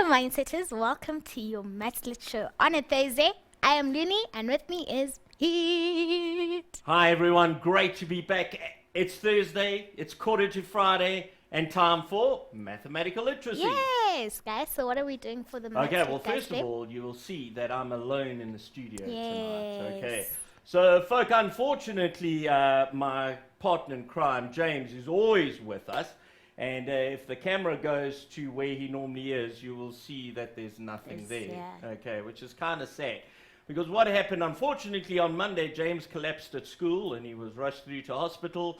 Mindsetters, welcome to your Matslet Show on a Thursday. I am Looney and with me is Pete. Hi everyone, great to be back. It's Thursday, it's quarter to Friday, and time for mathematical literacy. Yes, guys, so what are we doing for the Matslet? Okay, well first of all, you will see that I'm alone in the studio tonight. Okay, Yes. so folk, unfortunately, my partner in crime, James, is always with us. And if the camera goes to where he normally is, you will see that there's nothing there. Yeah. Okay, which is kind of sad. Because what happened, unfortunately, on Monday, James collapsed at school and he was rushed through to hospital.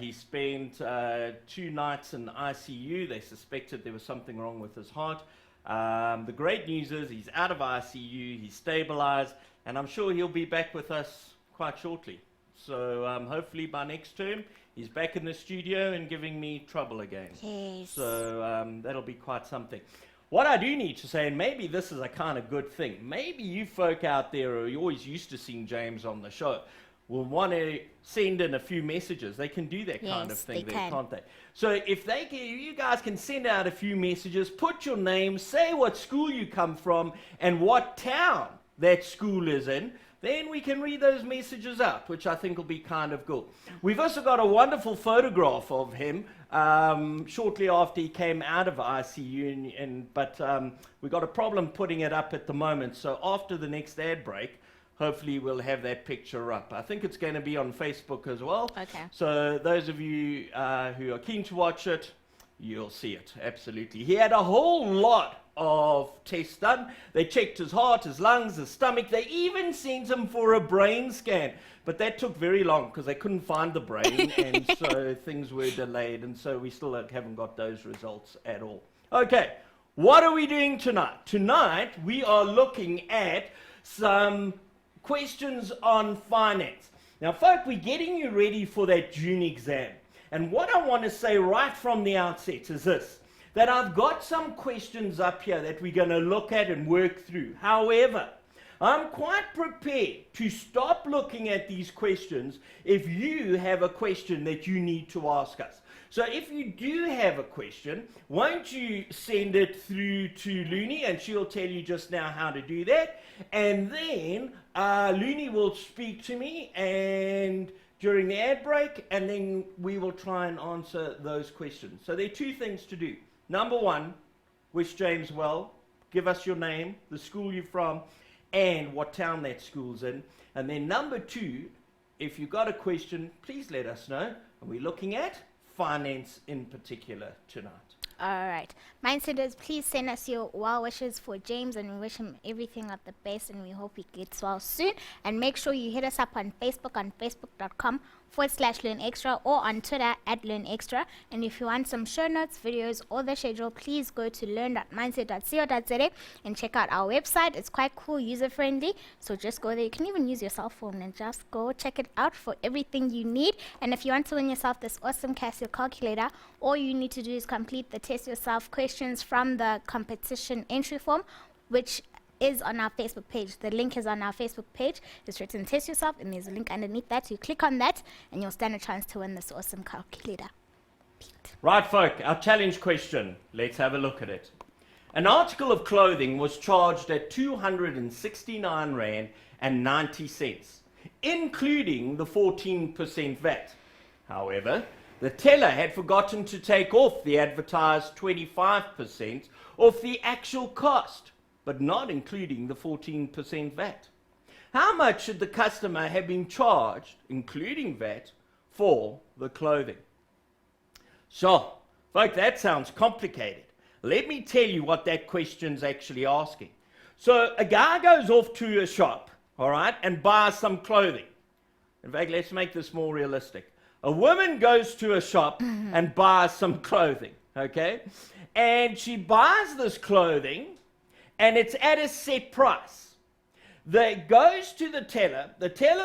He spent 2 nights in ICU. They suspected there was something wrong with his heart. The great news is he's out of ICU, he's stabilized, and I'm sure he'll be back with us quite shortly. So hopefully by next term, he's back in the studio and giving me trouble again. Yes. So that'll be quite something. What I do need to say, and maybe this is a kind of good thing, maybe you folk out there who are always used to seeing James on the show will want to send in a few messages. They can do that kind of thing there, can't they? So if they can, you guys can send out a few messages, put your name, say what school you come from, and what town that school is in. Then we can read those messages out, which I think will be kind of cool. We've also got a wonderful photograph of him shortly after he came out of ICU, but we've got a problem putting it up at the moment. So after the next ad break, hopefully we'll have that picture up. I think it's going to be on Facebook as well. Okay. So those of you who are keen to watch it, you'll see it, absolutely. He had a whole lot of tests done. They checked his heart, his lungs, his stomach. They even sent him for a brain scan. But that took very long because they couldn't find the brain, and so things were delayed, and so we still haven't got those results at all. Okay, what are we doing tonight? Tonight, we are looking at some questions on finance. Now, folk, we're getting you ready for that June exam. And what I want to say right from the outset is this, that I've got some questions up here that we're going to look at and work through. However, I'm quite prepared to stop looking at these questions if you have a question that you need to ask us. So if you do have a question, won't you send it through to Looney, and she'll tell you just now how to do that. And then Looney will speak to me and during the ad break, and then we will try and answer those questions. So there are 2 things to do. Number 1, wish James well, give us your name, the school you're from, and what town that school's in. And then number 2, if you've got a question, please let us know. And we're looking at finance in particular tonight. All right. Mindsetters, please send us your well wishes for James, and we wish him everything at the best, and we hope he gets well soon. And make sure you hit us up on Facebook, on facebook.com/LearnExtra, or on Twitter @LearnExtra. And if you want some show notes, videos, or the schedule, please go to learn.mindset.co.za and check out our website. It's quite cool, user-friendly, so just go there. You can even use your cell phone and just go check it out for everything you need. And if you want to win yourself this awesome Casio calculator, all you need to do is complete the test yourself questions from the competition entry form, which is on our Facebook page. The link is on our Facebook page. It's written test yourself, and there's a link underneath that. You click on that and you'll stand a chance to win this awesome calculator. Pete. Right, folk, our challenge question. Let's have a look at it. An article of clothing was charged at 269 Rand and 90 cents, including the 14% VAT. However, the teller had forgotten to take off the advertised 25% off the actual cost, but not including the 14% VAT. How much should the customer have been charged, including VAT, for the clothing? So, folks, that sounds complicated. Let me tell you what that question's actually asking. So, a guy goes off to a shop, all right, and buys some clothing. In fact, let's make this more realistic. A woman goes to a shop and buys some clothing, okay? And she buys this clothing, and it's at a set price. It goes to the teller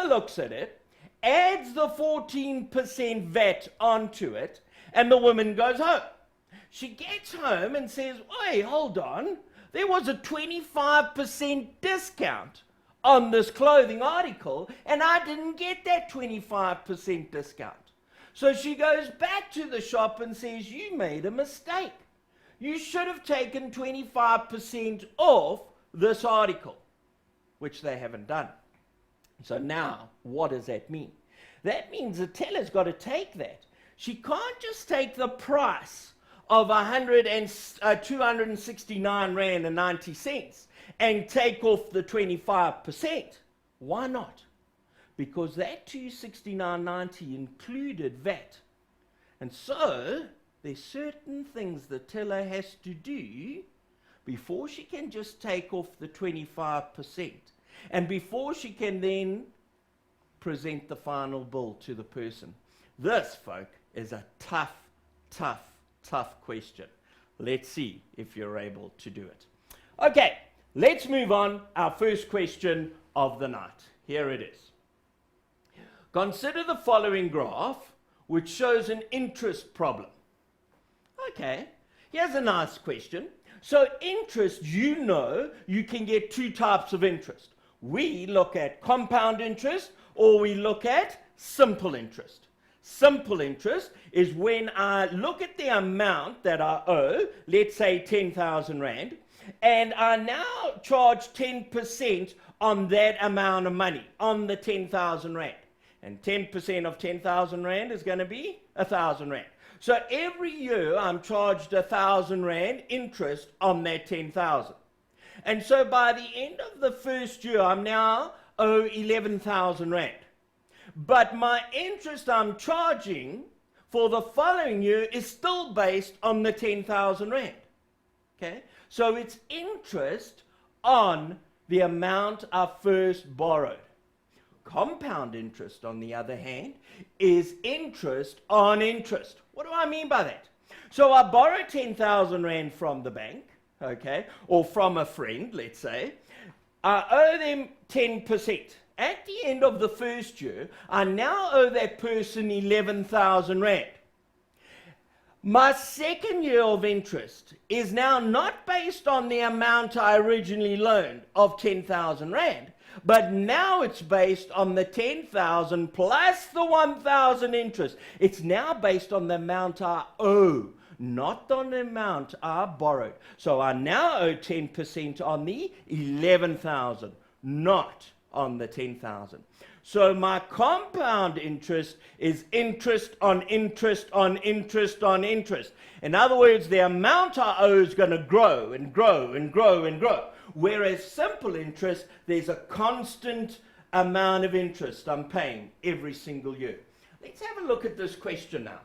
looks at it, adds the 14% VAT onto it, and the woman goes home. She gets home and says, "Wait, hold on, there was a 25% discount on this clothing article, and I didn't get that 25% discount." So she goes back to the shop and says, "You made a mistake. you should have taken 25% off this article, which they haven't done. So now, what does that mean? That means the teller's got to take that. She can't just take the price of 269 Rand and 90 cents and take off the 25%. Why not? Because that 269.90 included VAT. And so, there's certain things the teller has to do before she can just take off the 25%. And before she can then present the final bill to the person. This, folk, is a tough question. Let's see if you're able to do it. Okay, let's move on. Our first question of the night. Here it is. Consider the following graph, which shows an interest problem. Okay, here's a nice question. So interest, you know, you can get two types of interest. We look at compound interest or we look at simple interest. Simple interest is when I look at the amount that I owe, let's say 10,000 Rand, and I now charge 10% on that amount of money, on the 10,000 Rand. And 10% of 10,000 Rand is going to be 1,000 Rand. So every year I'm charged 1,000 Rand interest on that 10,000. And so by the end of the first year, I'm now owe 11,000 Rand. But my interest I'm charging for the following year is still based on the 10,000 Rand. Okay? So it's interest on the amount I first borrowed. Compound interest, on the other hand, is interest on interest. What do I mean by that? So I borrow 10,000 Rand from the bank, okay, or from a friend, let's say. I owe them 10%. At the end of the first year, I now owe that person 11,000 Rand. My second year of interest is now not based on the amount I originally loaned of 10,000 Rand, but now it's based on the 10,000 plus the 1,000 interest. It's now based on the amount I owe, not on the amount I borrowed. So I now owe 10% on the 11,000, not on the 10,000. So my compound interest is interest on interest on interest on interest. In other words, the amount I owe is going to grow and grow and grow and grow. Whereas simple interest, there's a constant amount of interest I'm paying every single year. Let's have a look at this question now.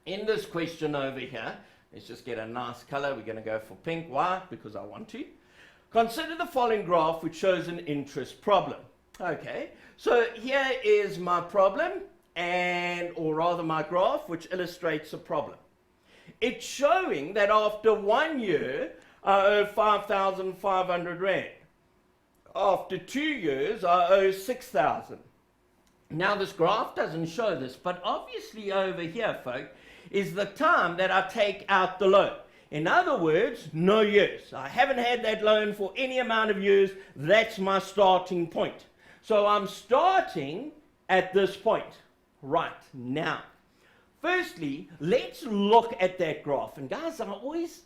In this question over here, let's just get a nice color. We're going to go for pink. Why? Because I want to. Consider the following graph which shows an interest problem. Okay, so here is my problem, or rather my graph, which illustrates a problem. It's showing that after 1 year, I owe 5,500 Rand. After 2 years, I owe 6,000. Now this graph doesn't show this, but obviously over here, folk, is the time that I take out the loan. In other words, no years. I haven't had that loan for any amount of years. That's my starting point. So I'm starting at this point right now. Firstly, let's look at that graph. And guys, I always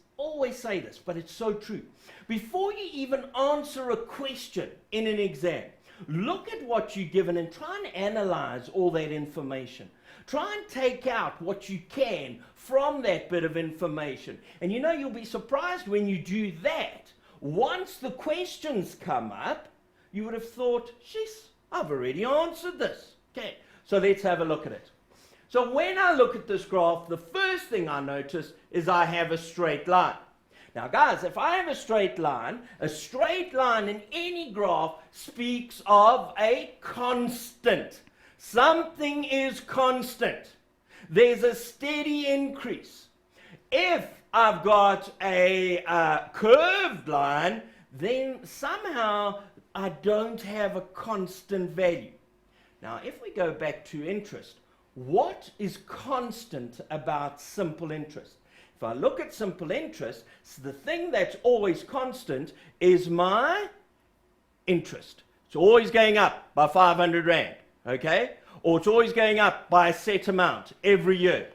say this, but it's so true. Before you even answer a question in an exam, look at what you're given and try and analyze all that information. Try and take out what you can from that bit of information. And you know, you'll be surprised when you do that. Once the questions come up, you would have thought, sheesh, I've already answered this. Okay, so let's have a look at it. So when I look at this graph, the first thing I notice is I have a straight line. Now guys, if I have a straight line in any graph speaks of a constant. Something is constant. There's a steady increase. If I've got a curved line, then somehow I don't have a constant value. Now, if we go back to interest, what is constant about simple interest? If I look at simple interest, so the thing that's always constant is my interest. It's always going up by 500 Rand, okay? Or it's always going up by a set amount every year.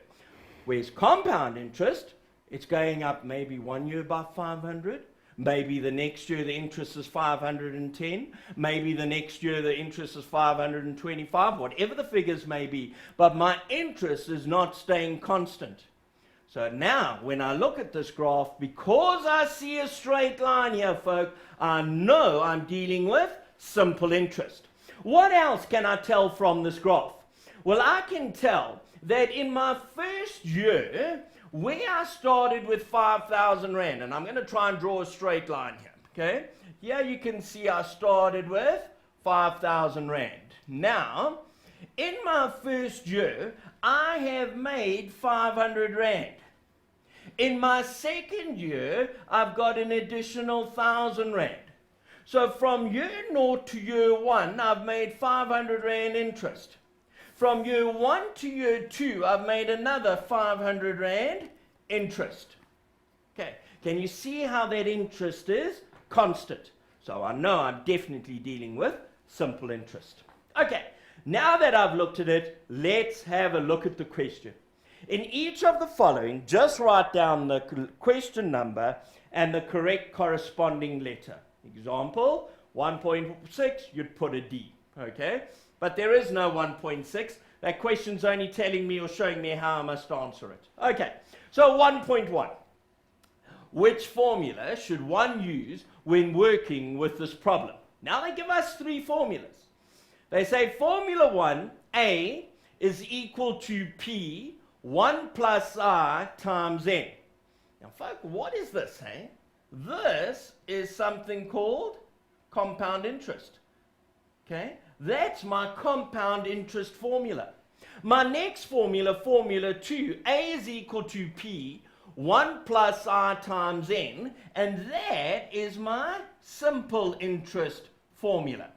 Whereas compound interest It's going up maybe 1 year by 500. Maybe the next year the interest is 510. Maybe the next year the interest is 525, whatever the figures may be. But my interest is not staying constant. So now, when I look at this graph, because I see a straight line here, folks, I know I'm dealing with simple interest. What else can I tell from this graph? Well, I can tell that in my first year, where I started with 5,000 Rand, and I'm going to try and draw a straight line here, okay? Here you can see I started with 5,000 Rand. Now, in my first year, I have made 500 Rand. In my second year, I've got an additional 1,000 Rand. So from year 0 to year 1, I've made 500 Rand interest. From year 1 to year 2, I've made another 500 Rand interest. Okay, can you see how that interest is constant? So I know I'm definitely dealing with simple interest. Okay, now that I've looked at it, let's have a look at the question. In each of the following, just write down the question number and the correct corresponding letter. Example, 1.6, you'd put a D, okay? But there is no 1.6. That question's only telling me or showing me how I must answer it. Okay, so 1.1. Which formula should one use when working with this problem? Now they give us 3 formulas. They say formula 1, A is equal to P 1 plus I times N. Now, folks, what is this, hey? This is something called compound interest. Okay? That's my compound interest formula. My next formula, formula 2, A is equal to P 1 plus I times N, and that is my simple interest formula.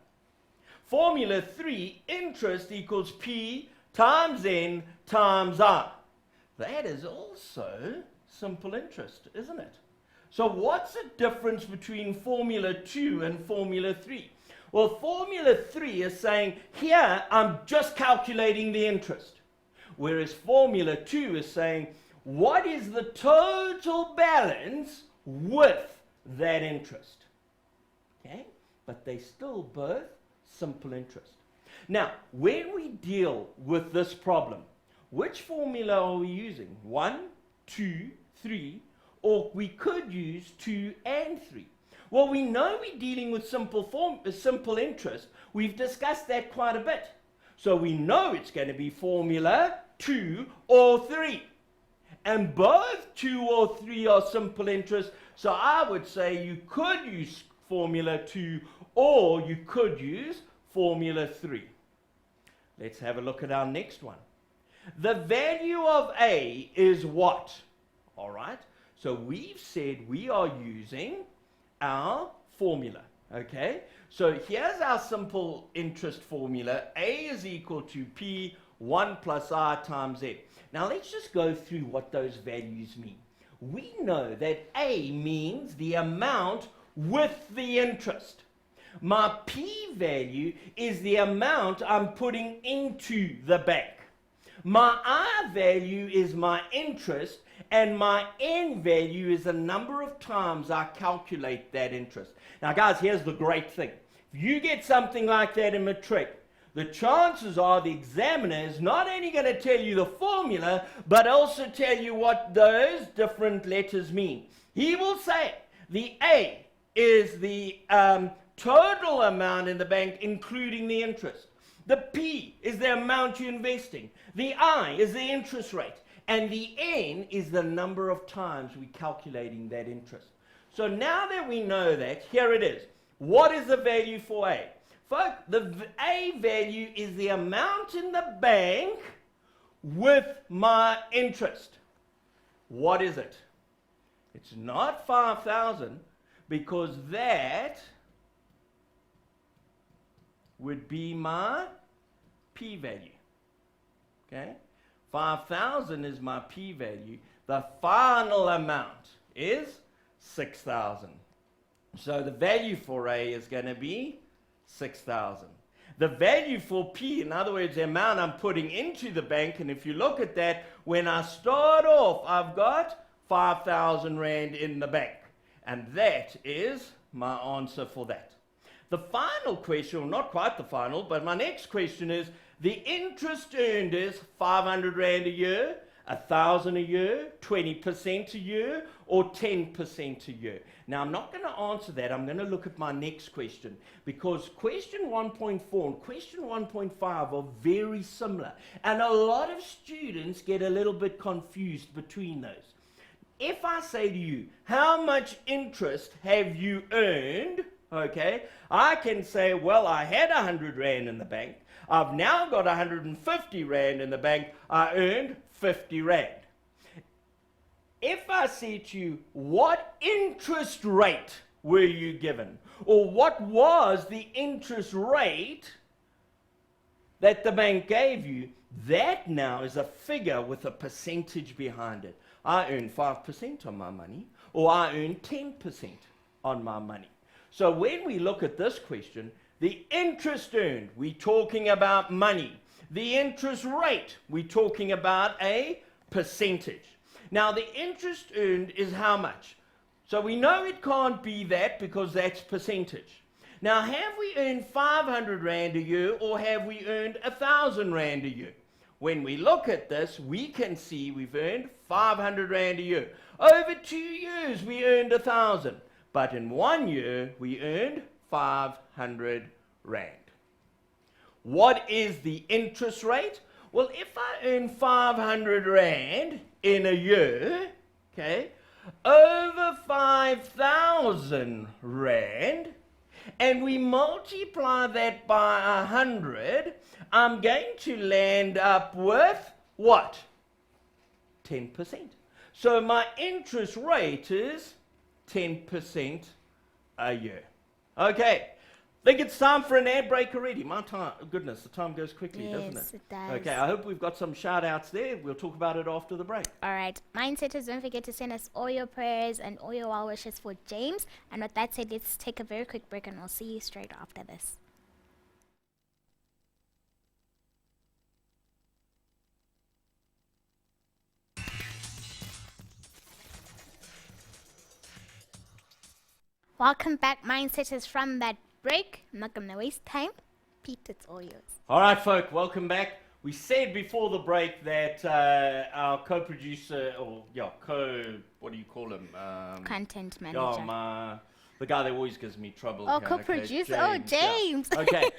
Formula 3, interest equals P times N times I. That is also simple interest, isn't it? So what's the difference between formula 2 and formula 3? Well, formula 3 is saying, here I'm just calculating the interest. Whereas formula 2 is saying, what is the total balance with that interest? Okay? But they still both simple interest. Now, when we deal with this problem, which formula are we using? 1, 2, 3, or we could use 2 and 3. Well, we know we're dealing with simple interest. We've discussed that quite a bit. So we know it's going to be formula 2 or 3. And both 2 or 3 are simple interest. So I would say you could use formula 2 or you could use formula 3. Let's have a look at our next one. The value of A is what? All right. So we've said we are using our formula. Okay. So here's our simple interest formula. A is equal to P 1 plus I times N. Now let's just go through what those values mean. We know that A means the amount with the interest. My P value is the amount I'm putting into the bank. My I value is my interest, and my N value is the number of times I calculate that interest. Now guys, here's the great thing. If you get something like that in matric, the chances are the examiner is not only going to tell you the formula, but also tell you what those different letters mean. He will say the A is the total amount in the bank, including the interest. The P is the amount you're investing. The I is the interest rate. And the N is the number of times we're calculating that interest. So now that we know that, here it is. What is the value for A? Folks, the A value is the amount in the bank with my interest. What is it? It's not 5,000, because that would be my P value. Okay? 5,000 is my P value. The final amount is 6,000. So the value for A is going to be 6,000. The value for P, in other words, the amount I'm putting into the bank, and if you look at that, when I start off, I've got 5,000 Rand in the bank. And that is my answer for that. The final question, or not quite the final, but my next question is, the interest earned is 500 Rand a year, 1,000 a year, 20% a year, or 10% a year. Now, I'm not going to answer that. I'm going to look at my next question, because question 1.4 and question 1.5 are very similar. And a lot of students get a little bit confused between those. If I say to you, how much interest have you earned? Okay, I can say, well, I had 100 Rand in the bank. I've now got 150 Rand in the bank. I earned 50 Rand. If I say to you, what interest rate were you given? Or what was the interest rate that the bank gave you? That now is a figure with a percentage behind it. I earned 5% on my money, or I earned 10% on my money. So when we look at this question, the interest earned, we're talking about money. The interest rate, we're talking about a percentage. Now, the interest earned is how much? So we know it can't be that, because that's percentage. Now, have we earned 500 Rand a year, or have we earned 1,000 Rand a year? When we look at this, we can see we've earned 500 Rand a year. Over 2 years, we earned 1,000. But in 1 year, we earned 500 Rand. What is the interest rate? Well, if I earn 500 Rand in a year, okay, over 5,000 Rand, and we multiply that by 100, I'm going to land up with what? 10%. So my interest rate is 10% a year. Okay, I think it's time for an ad break already. My time, goodness, the time goes quickly, doesn't it? Yes, it does. Okay, I hope we've got some shout outs there. We'll talk about it after the break. All right, Mindsetters, don't forget to send us all your prayers and all your well wishes for James. And with that said, let's take a very quick break, and we'll see you straight after this. Welcome back, Mindsetters, from that break. I'm not going to waste time. Pete, it's all yours. All right, folk, welcome back. We said before the break that our co-producer, or what do you call him? Content manager. The guy that always gives me trouble. Oh, co-producer. James. Yeah. Okay.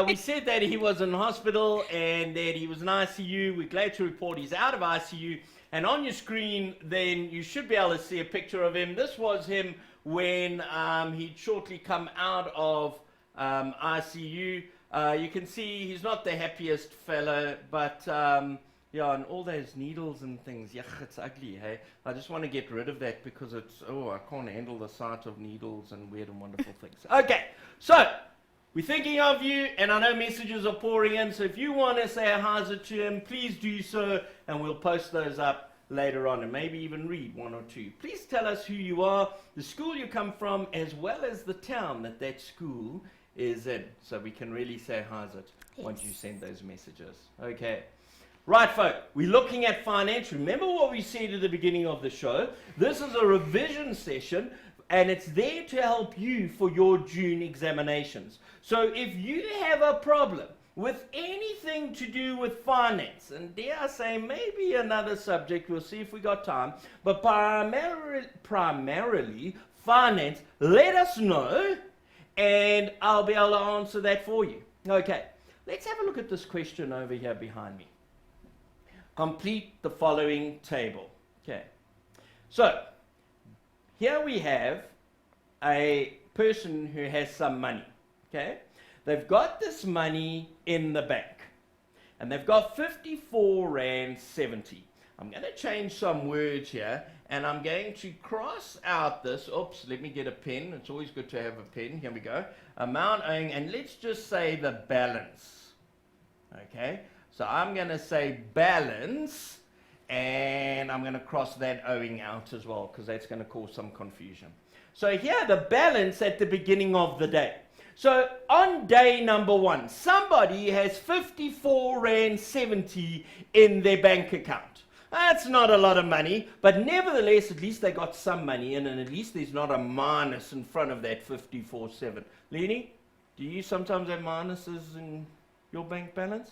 We said that he was in hospital and that he was in ICU. We're glad to report he's out of ICU. And on your screen, then you should be able to see a picture of him. This was him when he'd shortly come out of ICU. You can see he's not the happiest fella, but yeah, and all those needles and things, yuck, it's ugly, hey? I just want to get rid of that because it's, I can't handle the sight of needles and weird and wonderful things. Okay, so we're thinking of you, and I know messages are pouring in, so if you want to say a hi to him, please do so, and we'll post those up later on, and maybe even read one or two. Please tell us who you are, the school you come from, as well as the town that school is in, so we can really say hi once you send those messages. Okay. Right, folk, we're looking at finance. Remember what we said at the beginning of the show. This is a revision session, and it's there to help you for your June examinations. So if you have a problem with anything to do with finance, and dare I say maybe another subject, we'll see if we got time, but primarily finance, let us know, and I'll be able to answer that for you. Okay, let's have a look at this question over here behind me. Complete the following table. Okay, so here we have a person who has some money. Okay, they've got this money in the bank, and they've got 54 Rand 70. I'm going to change some words here, and I'm going to cross out this. Oops, let me get a pen. It's always good to have a pen. Here we go. Amount owing, and let's just say the balance. Okay, so I'm going to say balance, and I'm going to cross that owing out as well, because that's going to cause some confusion. So here, the balance at the beginning of the day. So on day number 1, somebody has 54 Rand 70 in their bank account. That's not a lot of money, but nevertheless, at least they got some money in, and at least there's not a minus in front of that 54.7. Leni, do you sometimes have minuses in your bank balance?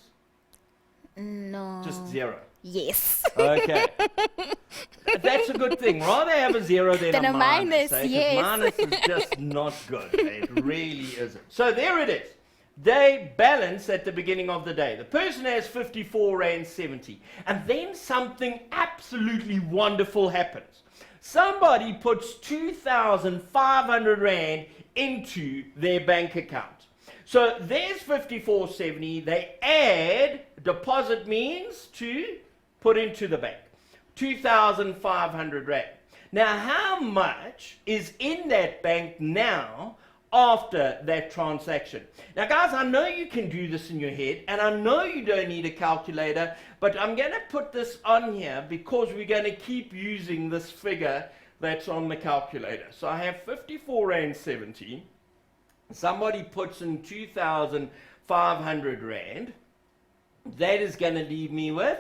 No. Just zero. Yes. Okay. That's a good thing. Rather have a zero than a minus. Eh? 'Cause yes. minus is just not good. Eh? It really isn't. So there it is. They balance at the beginning of the day. The person has 54 Rand 70. And then something absolutely wonderful happens. Somebody puts 2,500 Rand into their bank account. So there's 54.70. They add, deposit means to put into the bank. 2,500 Rand. Now, how much is in that bank now after that transaction? Now, guys, I know you can do this in your head, and I know you don't need a calculator, but I'm going to put this on here because we're going to keep using this figure that's on the calculator. So I have 54 Rand 70. Somebody puts in 2,500 Rand. That is going to leave me with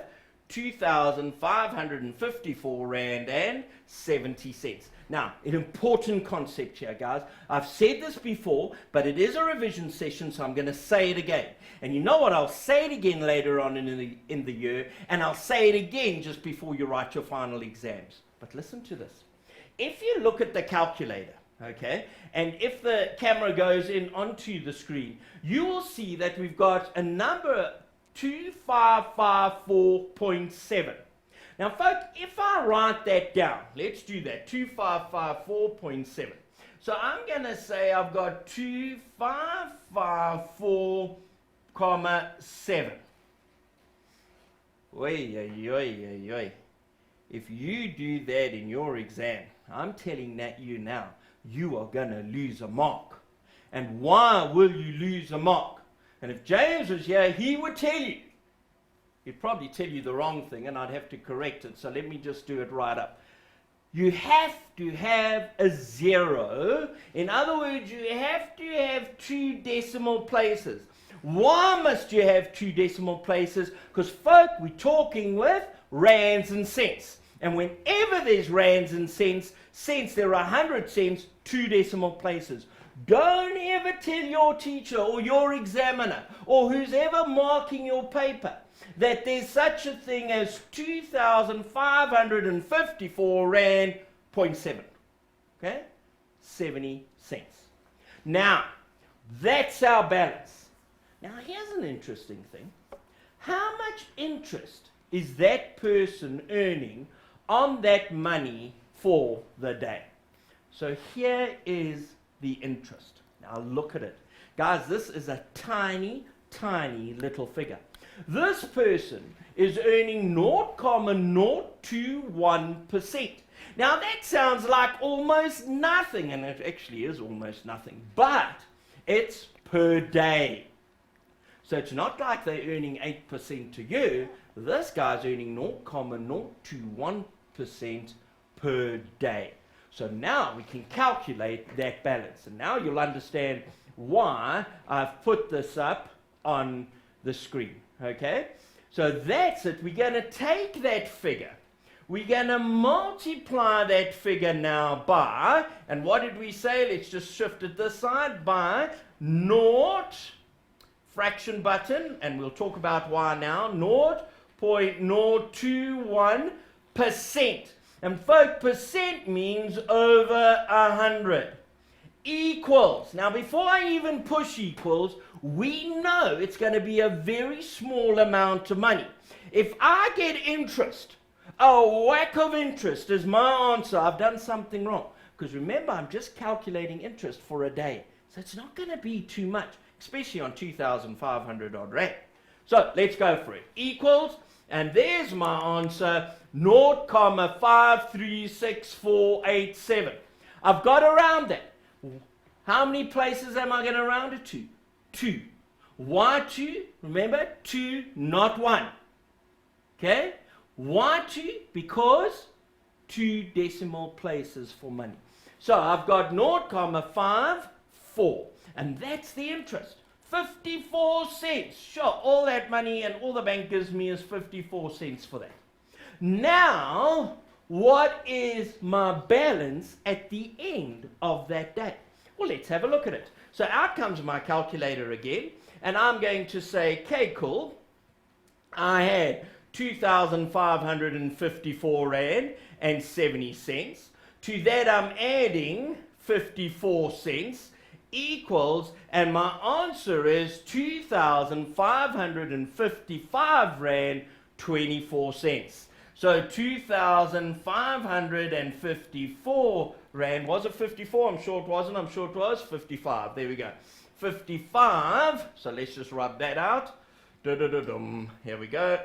2,554 Rand and 70 cents. Now, an important concept here, guys. I've said this before, but it is a revision session, so I'm going to say it again. And you know what? I'll say it again later on in the year, and I'll say it again just before you write your final exams. But listen to this. If you look at the calculator, okay, and if the camera goes in onto the screen, you will see that we've got a number 2554.7. Now, folks, if I write that down, let's do that, 2554.7. So I'm going to say I've got 2554.7. Oi, oi, oi, oi, oi. If you do that in your exam, I'm telling that you now, you are going to lose a mark. And why will you lose a mark? And if James was here, he would tell you. He'd probably tell you the wrong thing, and I'd have to correct it. So let me just do it right up. You have to have a zero. In other words, you have to have 2 decimal places. Why must you have 2 decimal places? Because, folk, we're talking with rands and cents. And whenever there's rands and cents, there are 100 cents, 2 decimal places. Don't ever tell your teacher or your examiner or who's ever marking your paper that there's such a thing as 2,554 Rand 0.7. Okay? 70 cents. Now, that's our balance. Now, here's an interesting thing. How much interest is that person earning on that money for the day? So here is the interest. Now look at it. Guys, this is a tiny, tiny little figure. This person is earning 0.021%. Now that sounds like almost nothing, and it actually is almost nothing, but it's per day. So it's not like they're earning 8% a year. This guy's earning 0.021% per day. So now we can calculate that balance. And now you'll understand why I've put this up on the screen. Okay? So that's it. We're going to take that figure. We're going to multiply that figure now by, and what did we say? Let's just shift it this side, by 0, fraction button, and we'll talk about why now, 0.021%. And folk, percent means over 100. Equals. Now, before I even push equals, we know it's going to be a very small amount of money. If I get interest, a whack of interest is my answer, I've done something wrong. Because remember, I'm just calculating interest for a day. So it's not going to be too much, especially on 2,500 odd Rand. So let's go for it. Equals, and there's my answer, 0.536487. I've got to round that. How many places am I going to round it to? 2. Why 2? Remember, 2, not 1. Okay? Why 2? Because 2 decimal places for money. So I've got 0.54, and that's the interest. 54 cents. Sure, all that money and all the bank gives me is 54 cents for that. Now, what is my balance at the end of that day? Well, let's have a look at it. So out comes my calculator again, and I'm going to say, okay, cool. I had 2,554 Rand and 70 cents. To that I'm adding 54 cents equals, and my answer is 2,555 Rand 24 cents. So 2,554 Rand, was it 54? I'm sure it wasn't, I'm sure it was 55. There we go. 55, so let's just rub that out. Here we go.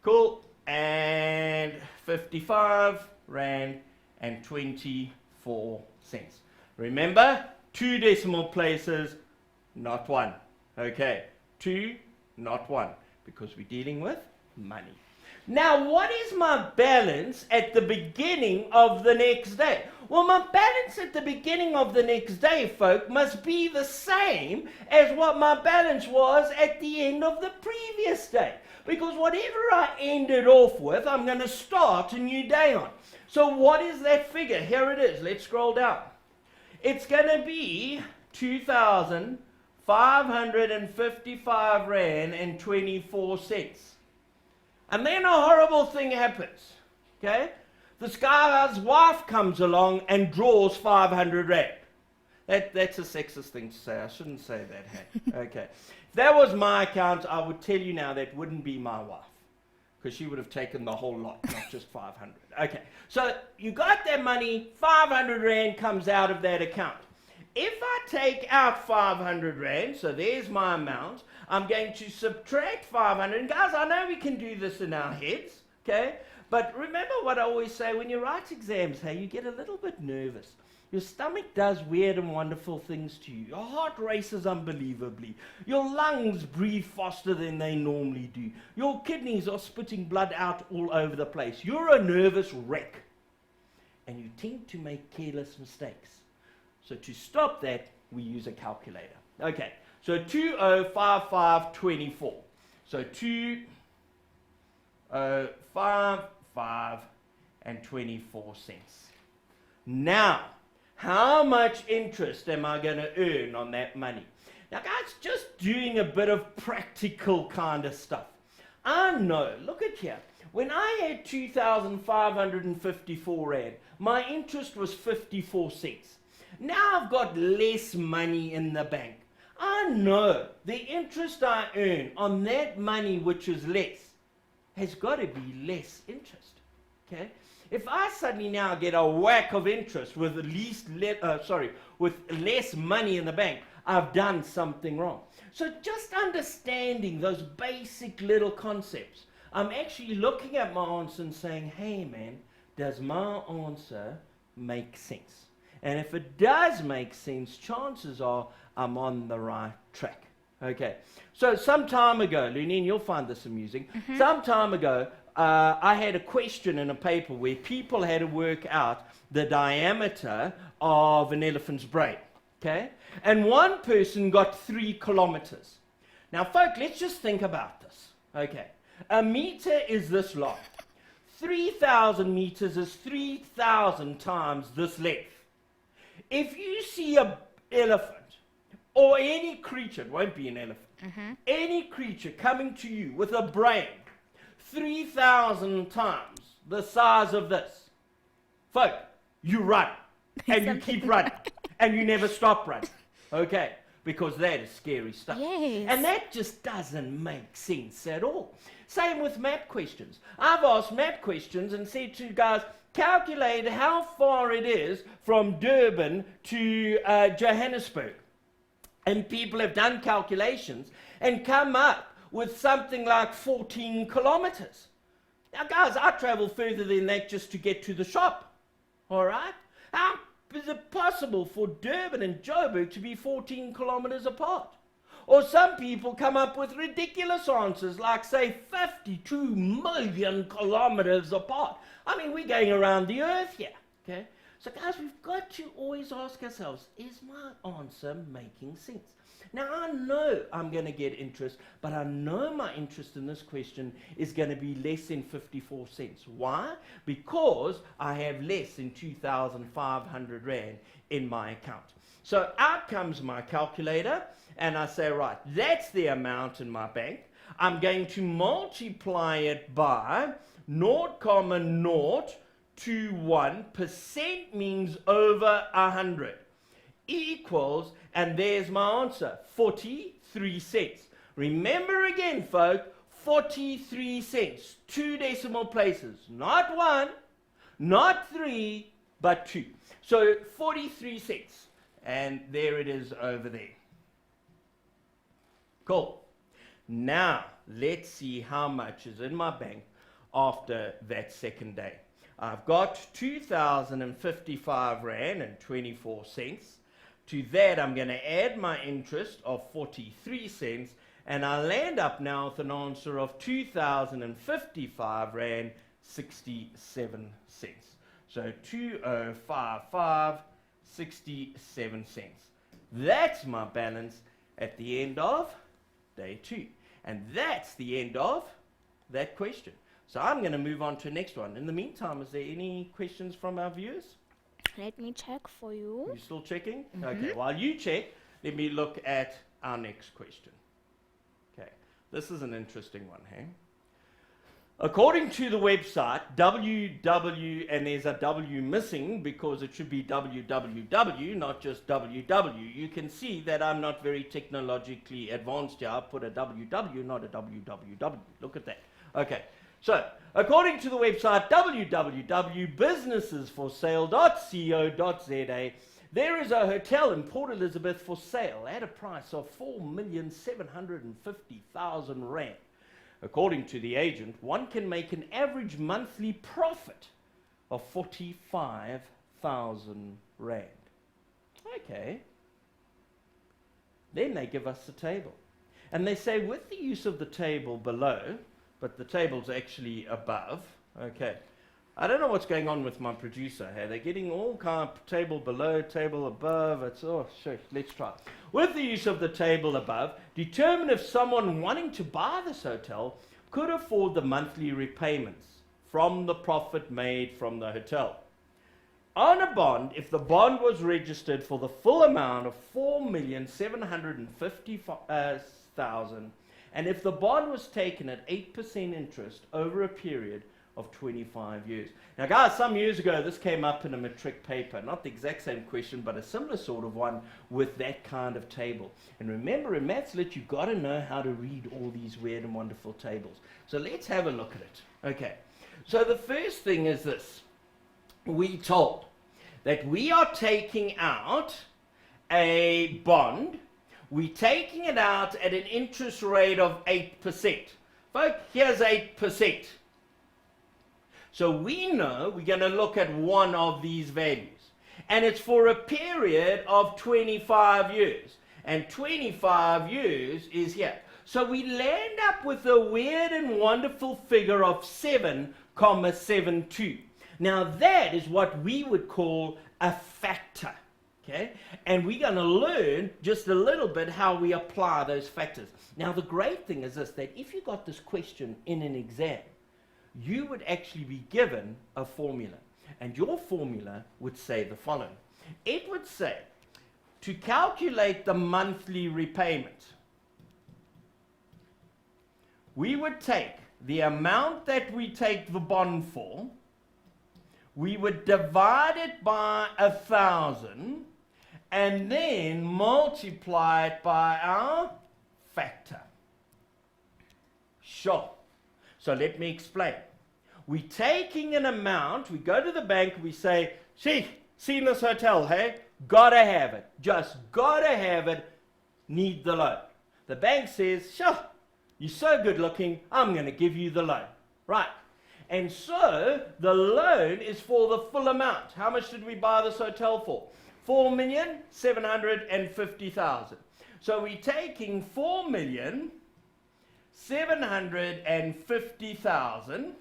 Cool. And 55 Rand and 24 cents. Remember, 2 decimal places, not 1. Okay, 2, not 1, because we're dealing with money. Now, what is my balance at the beginning of the next day? Well, my balance at the beginning of the next day, folk, must be the same as what my balance was at the end of the previous day. Because whatever I ended off with, I'm going to start a new day on. So what is that figure? Here it is. Let's scroll down. It's going to be 2,555 Rand and 24 cents. And then a horrible thing happens, okay? This guy's wife comes along and draws 500 Rand. That's a sexist thing to say. I shouldn't say that, hey? Okay. If that was my account, I would tell you now that wouldn't be my wife, because she would have taken the whole lot, not just 500. Okay, so you got that money, 500 Rand comes out of that account. If I take out 500 Rand, so there's my amount, I'm going to subtract 500. And guys, I know we can do this in our heads, okay? But remember what I always say, when you write exams, hey, you get a little bit nervous. Your stomach does weird and wonderful things to you. Your heart races unbelievably. Your lungs breathe faster than they normally do. Your kidneys are spitting blood out all over the place. You're a nervous wreck. And you tend to make careless mistakes. So to stop that, we use a calculator. Okay, so 205524. So 2055 and 24 cents. Now, how much interest am I going to earn on that money? Now, guys, just doing a bit of practical kind of stuff. I know, look at here. When I had 2,554 Rand, my interest was 54 cents. Now I've got less money in the bank. I know the interest I earn on that money, which is less, has got to be less interest. Okay? If I suddenly now get a whack of interest with with less money in the bank, I've done something wrong. So just understanding those basic little concepts, I'm actually looking at my answer and saying, hey man, does my answer make sense? And if it does make sense, chances are I'm on the right track. Okay, so some time ago, Lunine, you'll find this amusing. Some time ago, I had a question in a paper where people had to work out the diameter of an elephant's brain. Okay, and one person got 3 kilometers. Now, folk, let's just think about this. Okay, a meter is this long. 3,000 meters is 3,000 times this length. If you see an elephant, or any creature, it won't be an elephant, any creature coming to you with a brain 3,000 times the size of this, folk, you run, and you keep running, and you never stop running, okay? Because that is scary stuff. Yes. And that just doesn't make sense at all. Same with map questions. I've asked map questions and said to you guys, calculate how far it is from Durban to Johannesburg. And people have done calculations and come up with something like 14 kilometers. Now, guys, I travel further than that just to get to the shop. All right? How is it possible for Durban and Joburg to be 14 kilometers apart? Or some people come up with ridiculous answers like, say, 52 million kilometers apart. I mean, we're going around the earth here, okay? So guys, we've got to always ask ourselves, is my answer making sense? Now I know I'm going to get interest, but I know my interest in this question is going to be less than 54 cents. Why? Because I have less than 2,500 Rand in my account. So out comes my calculator and I say, right, that's the amount in my bank. I'm going to multiply it by 0.021% means over 100 equals, and there's my answer, 43 cents. Remember again, folk, 43 cents, 2 decimal places, not 1, not 3, but 2. So 43 cents, and there it is over there. Cool. Now, let's see how much is in my bank after that second day. I've got 2,055 Rand and 24 cents. To that, I'm going to add my interest of 43 cents, and I land up now with an answer of 2,055 Rand 67 cents. So 2,055 67 cents. That's my balance at the end of day 2. And that's the end of that question. So I'm going to move on to the next one. In the meantime, is there any questions from our viewers? Let me check for you. You still checking? Okay, while you check, let me look at our next question. Okay, this is an interesting one, hey? According to the website, www, and there's a W missing because it should be www, not just www. You can see that I'm not very technologically advanced here. I put a www, not a www. Look at that. Okay, so according to the website www.businessesforsale.co.za, there is a hotel in Port Elizabeth for sale at a price of 4,750,000 Rand. According to the agent, one can make an average monthly profit of 45,000 Rand. Okay. Then they give us the table. And they say with the use of the table below, but the table's actually above. Okay. I don't know what's going on with my producer here. They're getting all kind of table below, table above. It's, oh, sure, let's try. With the use of the table above, determine if someone wanting to buy this hotel could afford the monthly repayments from the profit made from the hotel. On a bond, if the bond was registered for the full amount of 4,750,000, and if the bond was taken at 8% interest over a period of 25 years. Now guys, some years ago this came up in a matric paper, not the exact same question, but a similar sort of one with that kind of table. And remember, in Maths Lit, you've got to know how to read all these weird and wonderful tables. So let's have a look at it. Okay, so the first thing is this. We told that we are taking out a bond. We're taking it out at an interest rate of 8%. Folks, here's 8%. So we know we're going to look at one of these values. And it's for a period of 25 years. And 25 years is here. So we land up with a weird and wonderful figure of 7,72. Now that is what we would call a factor. Okay? And we're going to learn just a little bit how we apply those factors. Now the great thing is this, that if you got this question in an exam, you would actually be given a formula. And your formula would say the following. It would say, to calculate the monthly repayment, we would take the amount that we take the bond for, we would divide it by 1,000, and then multiply it by our factor. Sure. So let me explain. We're taking an amount, we go to the bank, we say, see, seen this hotel, hey? Gotta have it. Just gotta have it. Need the loan. The bank says, sure, you're so good looking, I'm going to give you the loan. Right. And so the loan is for the full amount. How much did we buy this hotel for? 4,750,000. So we're taking 4,750,000.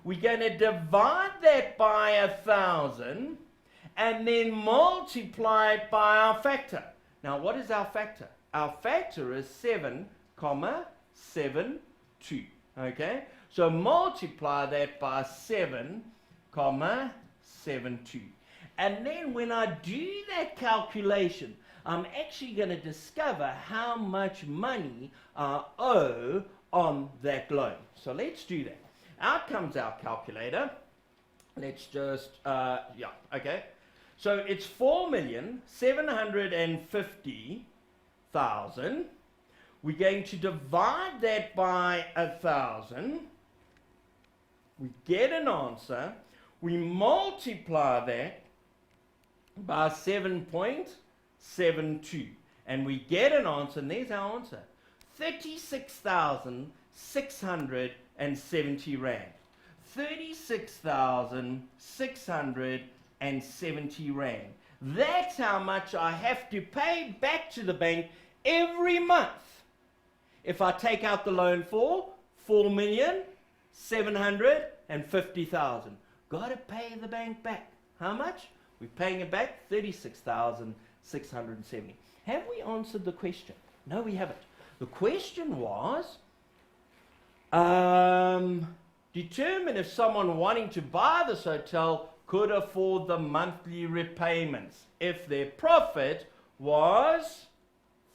We're going to divide that by 1,000, and then multiply it by our factor. Now, what is our factor? Our factor is 7,72. Okay? So multiply that by 7,72. And then when I do that calculation, I'm actually going to discover how much money I owe on that loan. So let's do that. Out comes our calculator. Let's just, okay. So it's 4,750,000. We're going to divide that by 1,000. We get an answer. We multiply that by 7.72. And we get an answer, and there's our answer. 36,670 rand. 36,670 rand. That's how much I have to pay back to the bank every month if I take out the loan for 4,750,000. Got to pay the bank back. How much? We're paying it back 36,670. Have we answered the question? No, we haven't. The question was, determine if someone wanting to buy this hotel could afford the monthly repayments if their profit was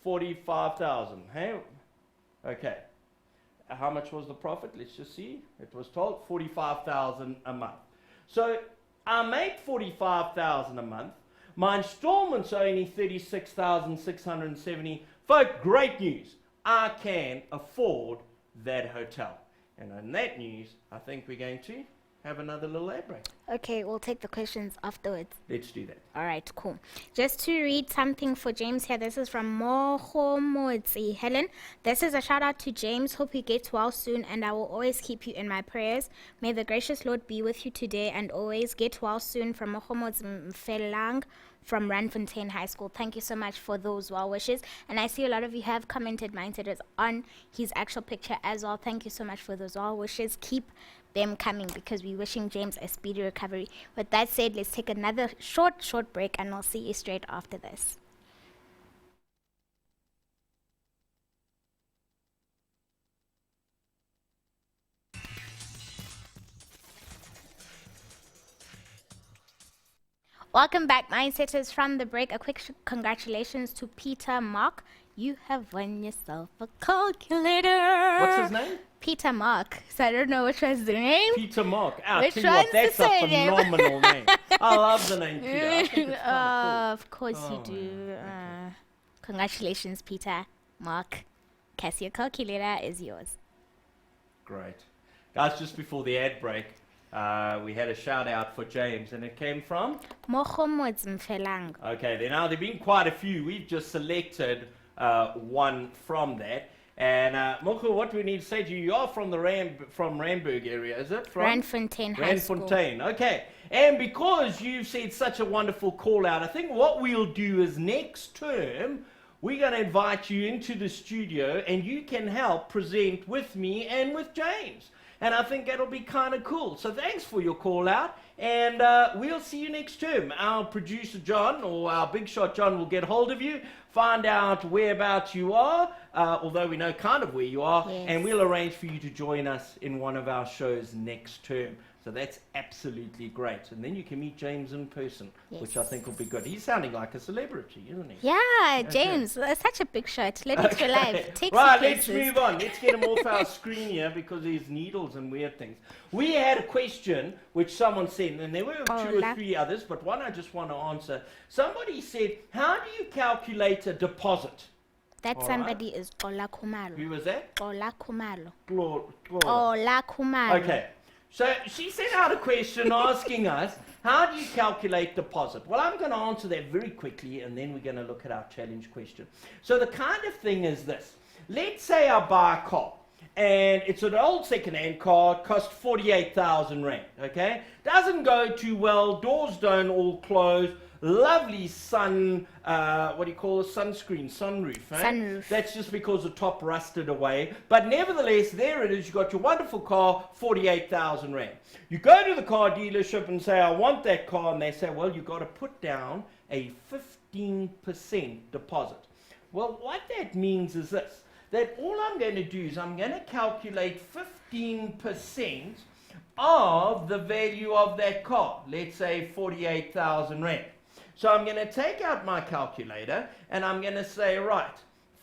45,000. Hey? Okay. How much was the profit? Let's just see. It was told 45,000 a month. So I make 45,000 a month. My installments are only 36,670. Folks, great news. I can afford that hotel. And on that news, I think we're going to have another little ad break. Okay, we'll take the questions afterwards. Let's do that. All right, cool. Just to read something for James here. This is from Mohomotsi Helen. This is a shout out to James. Hope you get well soon, and I will always keep you in my prayers. May the gracious Lord be with you today and always. Get well soon from Mohomotsi Mfelang from Randfontein High School. Thank you so much for those well wishes. And I see a lot of you have commented. Mindset is on his actual picture as well. Thank you so much for those well wishes. Keep them coming because we're wishing James a speedy recovery. With that said, let's take another short break and I'll see you straight after this. Welcome back, Mindsetters. From the break, a quick congratulations to Peter Mark. You have won yourself a calculator. What's his name? Peter Mark. So I don't know which one's the name. Peter Mark. I'll Which tell you what, one's that's the a surname? phenomenal name. I love the name Peter. I think it's kinda Of course Oh, you do. okay. Congratulations, Peter Mark. Cassia calculator is yours. cool. Great. Guys, just before the ad break, we had a shout out for James, and it came from? Mohomotsi Mfelang. Okay, there have been quite a few. We've just selected one from that. And Moko, what we need to say to you, you're from the Randburg area, is it? From Randfontein High School. Randfontein, okay. And because you've said such a wonderful call out, I think what we'll do is next term, we're going to invite you into the studio and you can help present with me and with James. And I think that'll be kind of cool. So thanks for your call out. And we'll see you next term. Our producer John, or our big shot John, will get hold of you, find out whereabouts you are, although we know kind of where you are, Yes. and we'll arrange for you to join us in one of our shows next term. So that's absolutely great. And then you can meet James in person, which I Yes. think will be good. He's sounding like a celebrity, isn't he? Yeah, James, that's such a big shot. Let it feel live. Take Right, some let's places. move on. Let's get him off our screen here because there's needles and weird things. We had a question which someone sent, and there were two or three others, but one I just want to answer. Somebody said, how do you calculate a deposit? That All somebody is Ola Kumalo. Who was that? Ola Kumalo. Claude. Ola Kumalo. Okay. So she sent out a question asking us, how do you calculate deposit? Well, I'm going to answer that very quickly, and then we're going to look at our challenge question. So the kind of thing is this. Let's say I buy a car, and it's an old second-hand car, cost 48,000 Rand, okay? Doesn't go too well, doors don't all close, lovely sunscreen, sunroof. Eh? Sunroof. That's just because the top rusted away. But nevertheless, there it is. You got your wonderful car, 48,000 Rand. You go to the car dealership and say, I want that car. And they say, well, you got to put down a 15% deposit. Well, what that means is this, that all I'm going to do is I'm going to calculate 15% of the value of that car. Let's say 48,000 Rand. So I'm going to take out my calculator and I'm going to say, right,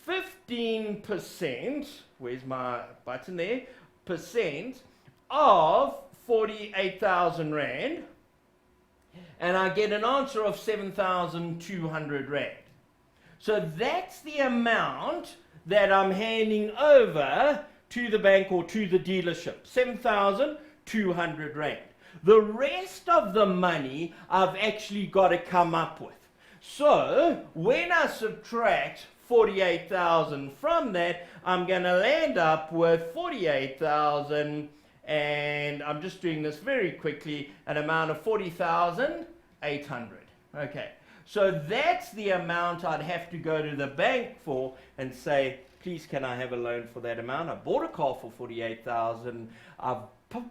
15%, where's my button there, percent of 48,000 Rand, and I get an answer of 7,200 Rand. So that's the amount that I'm handing over to the bank or to the dealership, 7,200 Rand. The rest of the money I've actually got to come up with. So when I subtract 48,000 from that, I'm going to land up with 48,000, and I'm just doing this very quickly, an amount of 40,800. Okay, so that's the amount I'd have to go to the bank for and say, please, can I have a loan for that amount? I bought a car for 48,000. I've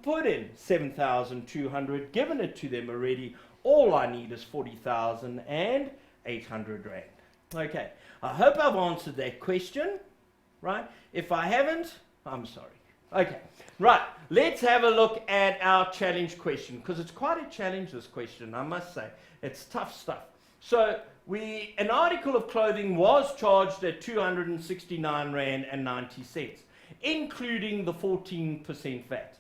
put in 7,200, given it to them already. All I need is 40,800 Rand. Okay, I hope I've answered that question, right? If I haven't, I'm sorry. Okay, right, let's have a look at our challenge question, because it's quite a challenge, this question, I must say. It's tough stuff. So, an article of clothing was charged at 269 Rand and 90 cents, including the 14% VAT.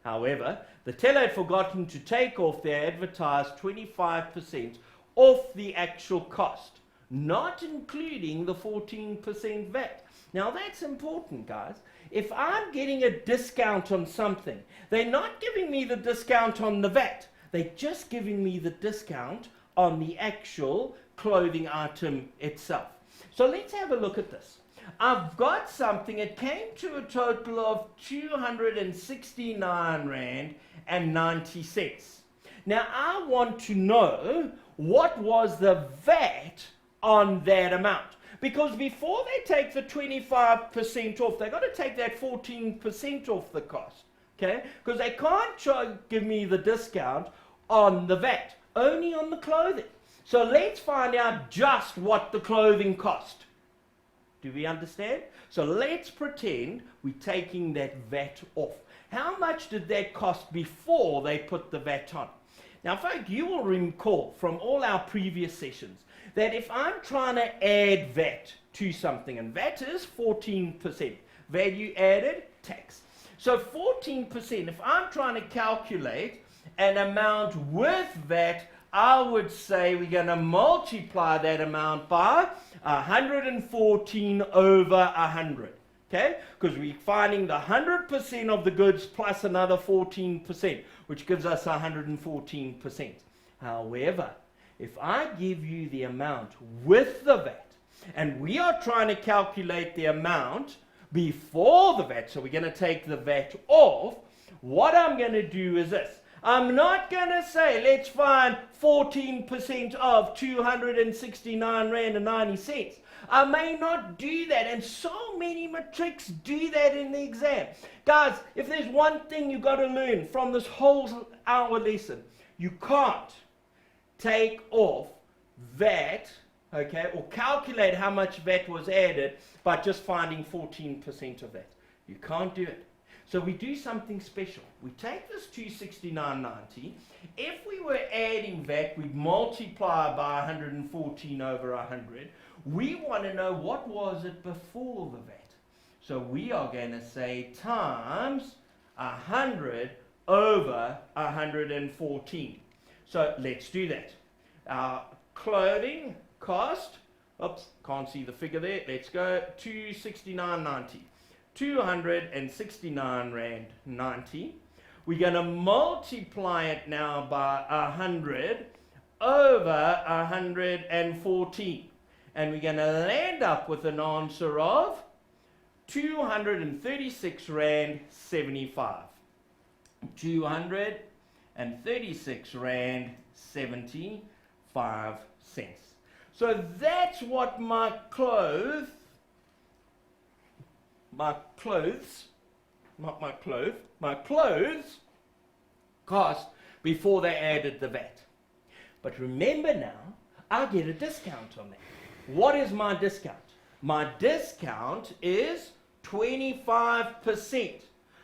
However, the teller had forgotten to take off their advertised 25% off the actual cost, not including the 14% VAT. Now that's important, guys. If I'm getting a discount on something, they're not giving me the discount on the VAT. They're just giving me the discount on the actual clothing item itself. So let's have a look at this. I've got something, it came to a total of 269 Rand and 90 cents. Now I want to know what was the VAT on that amount. Because before they take the 25% off, they've got to take that 14% off the cost. Okay? Because they can't give me the discount on the VAT, only on the clothing. So let's find out just what the clothing cost. Do we understand? So let's pretend we're taking that VAT off. How much did that cost before they put the VAT on? Now, folks, you will recall from all our previous sessions that if I'm trying to add VAT to something, and VAT is 14%, value added tax. So 14%, if I'm trying to calculate an amount with VAT, I would say we're going to multiply that amount by 114 over 100. Okay? Because we're finding the 100% of the goods plus another 14%, which gives us 114%. However, if I give you the amount with the VAT, and we are trying to calculate the amount before the VAT, so we're going to take the VAT off, what I'm going to do is this. I'm not going to say, let's find 14% of 269 Rand and 90 cents. I may not do that, and so many matrics do that in the exam. Guys, if there's one thing you've got to learn from this whole hour lesson, you can't take off VAT, okay, or calculate how much VAT was added by just finding 14% of that. You can't do it. So we do something special. We take this 269.90. If we were adding VAT, we'd multiply by 114 over 100. We want to know what was it before the VAT. So we are going to say times 100 over 114. So let's do that. Our clothing cost, oops, can't see the figure there. Let's go 269.90. 269 Rand 90. We're going to multiply it now by 100 over 114. And we're going to land up with an answer of 236 Rand 75. 236 Rand 75 cents. So that's what my clothes, cost before they added the VAT. But remember now, I get a discount on that. What is my discount? My discount is 25%.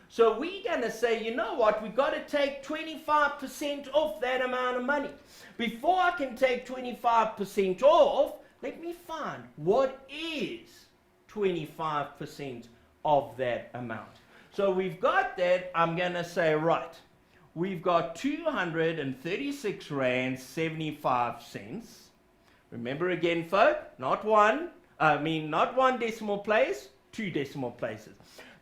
So we're going to say, you know what, we've got to take 25% off that amount of money. Before I can take 25% off, let me find what is 25% of that amount. So we've got that. I'm going to say, right, we've got 236 Rand 75 cents. Remember again, folk, not one decimal place, 2 decimal places.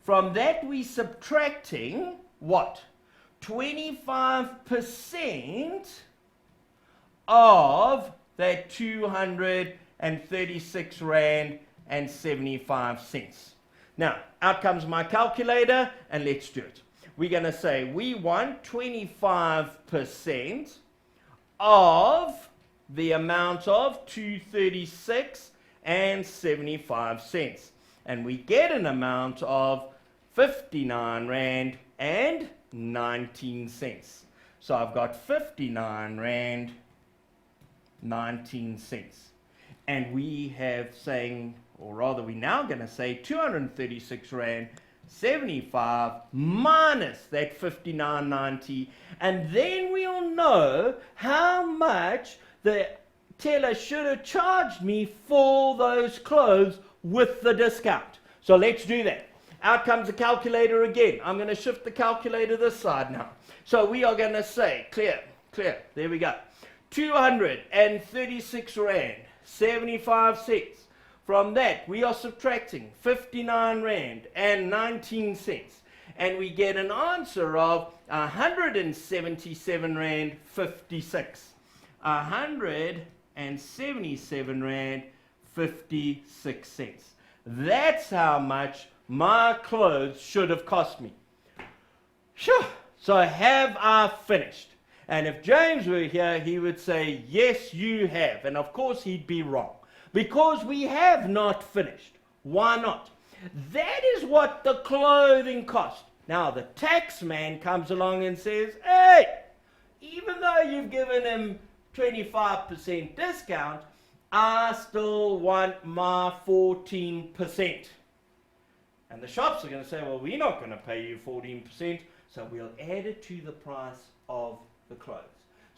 From that, we're subtracting what? 25% of that 236 Rand and 75 cents. Now, out comes my calculator, and let's do it. We're going to say we want 25% of the amount of 236 and 75 cents. And we get an amount of 59 Rand and 19 cents. So I've got 59 Rand 19 cents. And we have saying, or rather we're now going to say 236 Rand 75 minus that 59.90, and then we'll know how much the teller should have charged me for those clothes with the discount. So let's do that. Out comes the calculator again. I'm going to shift the calculator this side now. So we are going to say, clear, there we go. 236 Rand 75 cents. From that, we are subtracting 59 Rand and 19 cents. And we get an answer of 177 Rand 56. 177 Rand 56 cents. That's how much my clothes should have cost me. Sure. So have I finished? And if James were here, he would say, yes, you have. And of course, he'd be wrong. Because we have not finished. Why not? That is what the clothing cost. Now, the tax man comes along and says, hey, even though you've given him 25% discount, I still want my 14%. And the shops are going to say, well, we're not going to pay you 14%, so we'll add it to the price of the clothes.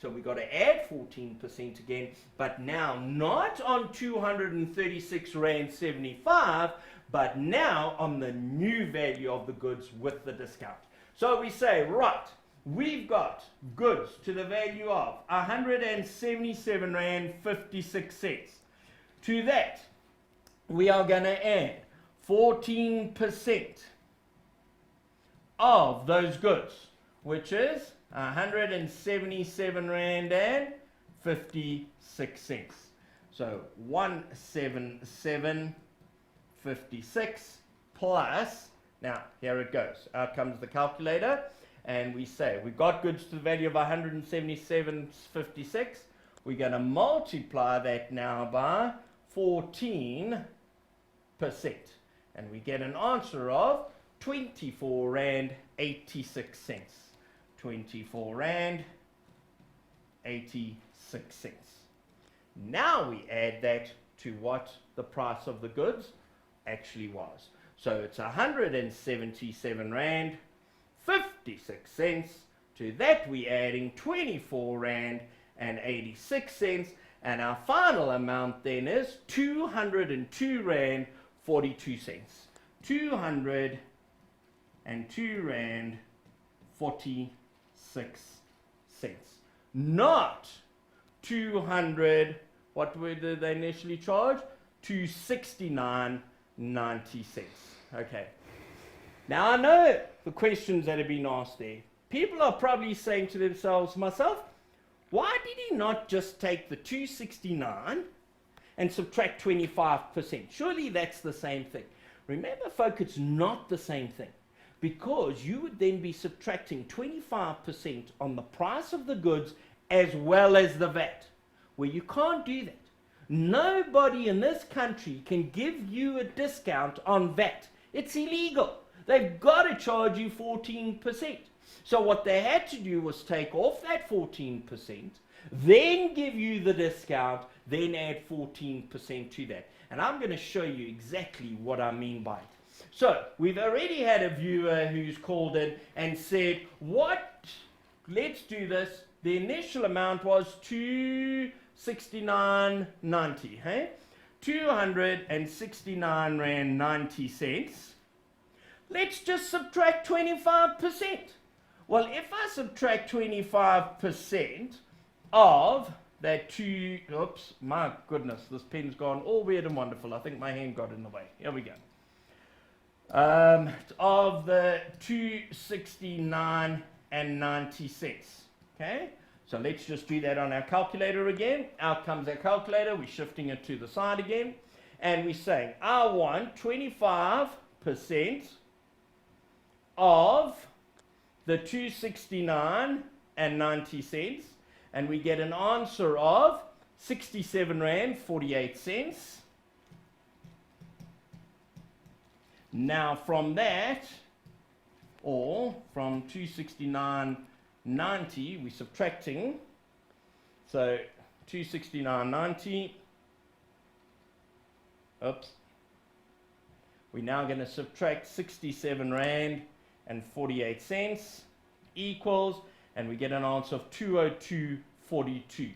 So we've got to add 14% again, but now not on 236 Rand 75, but now on the new value of the goods with the discount. So we say, right, we've got goods to the value of 177 Rand 56 cents. To that, we are going to add 14% of those goods, which is 177 Rand and 56 cents. So 177.56 plus, now here it goes. Out comes the calculator, and we say we've got goods to the value of 177.56. We're going to multiply that now by 14%. And we get an answer of 24 Rand 86 cents. 24 Rand 86 cents. Now we add that to what the price of the goods actually was. So it's 177 Rand 56 cents. To that we're adding 24 Rand and 86 cents. And our final amount then is 202 Rand 42 cents. 202 Rand 46 cents. Not 200, what did they initially charge? 269.90 cents. Okay. Now I know the questions that have been asked there. People are probably saying to themselves, myself, why did he not just take the 269 and subtract 25%? Surely that's the same thing. Remember, folk, it's not the same thing, because you would then be subtracting 25% on the price of the goods as well as the VAT, where you can't do that. Nobody in this country can give you a discount on VAT. It's illegal. They've got to charge you 14%. So what they had to do was take off that 14%, then give you the discount, then add 14% to that. And I'm going to show you exactly what I mean by it. So we've already had a viewer who's called in and said, let's do this. The initial amount was 269.90, hey? 269 Rand 90 cents. Let's just subtract 25%. Well, if I subtract 25% of that oops, my goodness, this pen's gone all weird and wonderful. I think my hand got in the way. Here we go. Of the 269 and 90 cents. Okay? So let's just do that on our calculator again. Out comes our calculator. We're shifting it to the side again. And we're saying, I want 25% of the 269 and 90 cents. And we get an answer of 67 Rand 48 cents. Now from that, or from 269.90, we're subtracting. So 269.90. Oops. We're now going to subtract 67 Rand and 48 cents equals, and we get an answer of 202.42.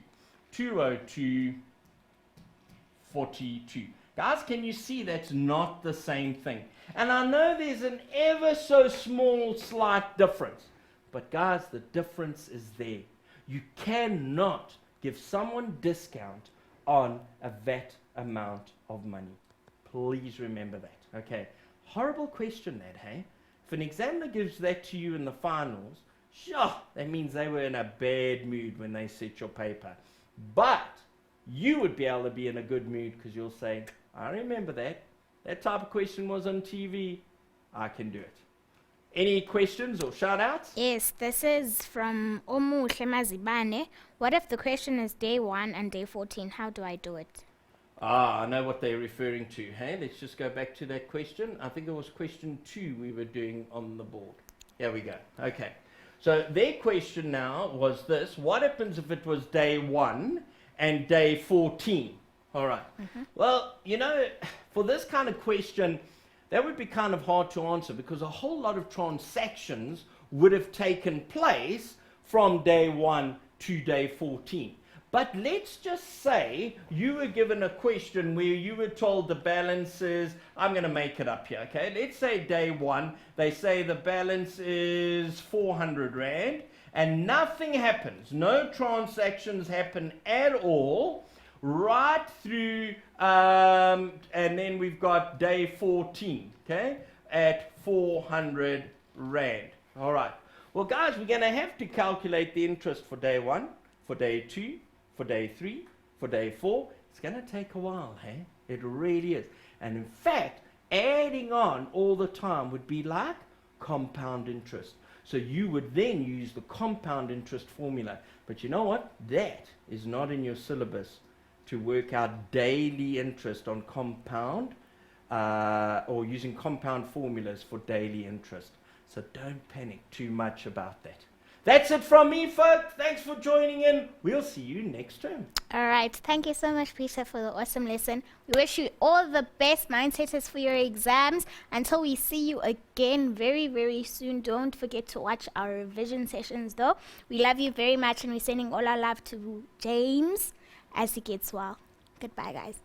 202.42. Guys, can you see that's not the same thing? And I know there's an ever so small slight difference. But guys, the difference is there. You cannot give someone discount on a VAT amount of money. Please remember that. Okay. Horrible question that, hey? If an examiner gives that to you in the finals, sure, that means they were in a bad mood when they set your paper. But you would be able to be in a good mood because you'll say, I remember that. That type of question was on TV. I can do it. Any questions or shout outs? Yes, this is from Omuhle Mazibane. What if the question is day 1 and day 14? How do I do it? I know what they're referring to. Hey, let's just go back to that question. I think it was question 2 we were doing on the board. Here we go. Okay. So their question now was this. What happens if it was day 1 and day 14? All right. Well, you know, for this kind of question, that would be kind of hard to answer because a whole lot of transactions would have taken place from day 1 to day 14. But let's just say you were given a question where you were told the balance is, I'm going to make it up here, okay? Let's say day 1, they say the balance is 400 Rand and nothing happens. No transactions happen at all. Right through, and then we've got day 14, okay, at 400 Rand. All right. Well, guys, we're going to have to calculate the interest for day 1, for day 2, for day 3, for day 4. It's going to take a while, hey? It really is. And in fact, adding on all the time would be like compound interest. So you would then use the compound interest formula. But you know what? That is not in your syllabus, to work out daily interest on compound or using compound formulas for daily interest. So don't panic too much about that. That's it from me, folks. Thanks for joining in. We'll see you next term. All right. Thank you so much, Peter, for the awesome lesson. We wish you all the best mindsetters for your exams. Until we see you again very, very soon, don't forget to watch our revision sessions, though. We love you very much, and we're sending all our love to James as he gets well. Goodbye, guys.